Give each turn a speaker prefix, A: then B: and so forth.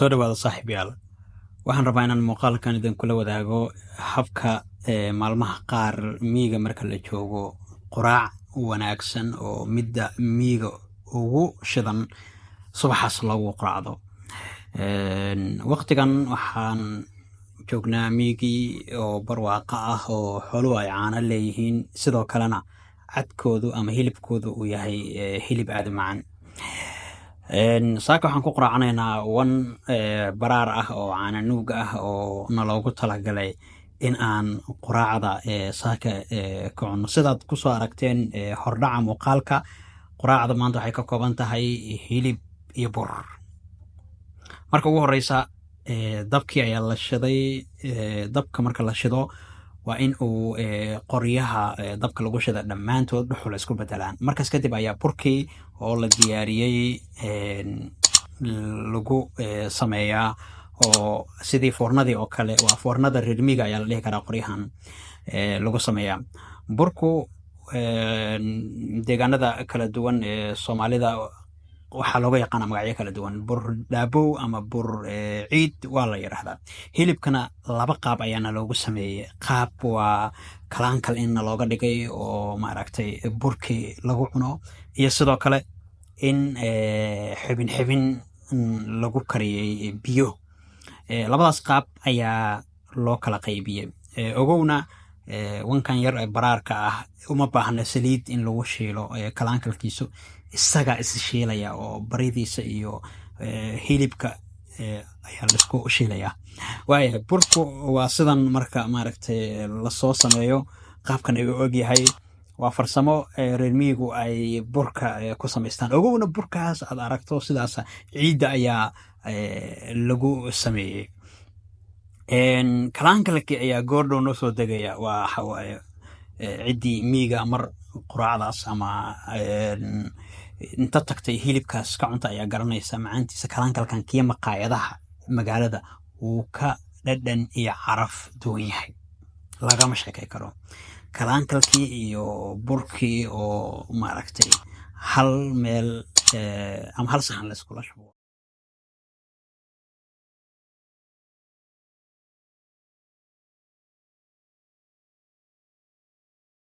A: soo dhawaada saaxiibayaal waxaan rabaa inaan muuqaalkan idinkula wadaago habka maalmaha qaar miyiga marka la joogo quraac wanaagsan oo midda miyiga ugu shidan subaxaas loogu quraacdo. waqtigan waxaan joognaa miyigii oo barwaaqo ah oo xooluhu ay caano leeyihiin, sidoo kalena cadkoodu ama hilibkoodu uu yahay hilib aad u macaan. saaka waxaan ku quraacanaynaa wan baraar ah oo caana nuug ah oo naloogu talagalay in aan quraacda saaka ka cunno. sidaad kusoo aragteen hordhaca muuqaalka, quraacda maanta waxay ka kooban tahay hilib iyo bur. marka ugu horeysa dabkii ayaa la shiday. dabka marka la shido waa in uu qoryaha dabka lagu shida dhammaantood dhuxul isku bedelaan. markaas kadib ayaa burkii oo la diyaariyey lagu sameeyaa, oo sidii foornadii oo kale, waa foornada reer miyiga ayaa la dhihi karaa qoryahan lagu sameeyaa. burku deegaanada kala duwan ee Soomaalida waxaa looga yaqaana magacyo kala duwan. bur dhaabow ama bur ciid waa la yiraahdaa. hilibkana laba qaab ayaana loogu sameeyey. qaab waa kalaankal in looga dhigay oo maaragtay burkii lagu cuno, iyo sidoo kale in xibin xibin lagu kariyey biyo. labadaas qaab ayaa loo kala qaybiyey. ogowna wankan yar ee baraarka ah uma baahna saliid in lagu shiilo. kalaankalkiisu isaga is shiilaya oo baridiisa iyo hilibka ayaa la isku shiilaya. waayahay burku waa sidan marka maaragtay lasoo sameeyo. qaabkan ay u ogyahay waa farsamo reer miyigu ay burka ku samaystaan. ogowna burkaas aad aragto sidaas ciidda ayaa lagu sameeyey. kalaankalkii ayaa goordhow noo soo degaya. waa ciddii miyiga mar quraacdaas ama inta tagtay hilibkaas ka cunta ayaa garanaysa macaantiisa. kalaankalkan kiyo maqaayadaha magaalada wuu ka dhadhan iyo caraf duwan yahay, lagama sheekay karo. kalaankalkii iyo burkii oo maaragtay hal meel ama hal saxan la iskula shubo.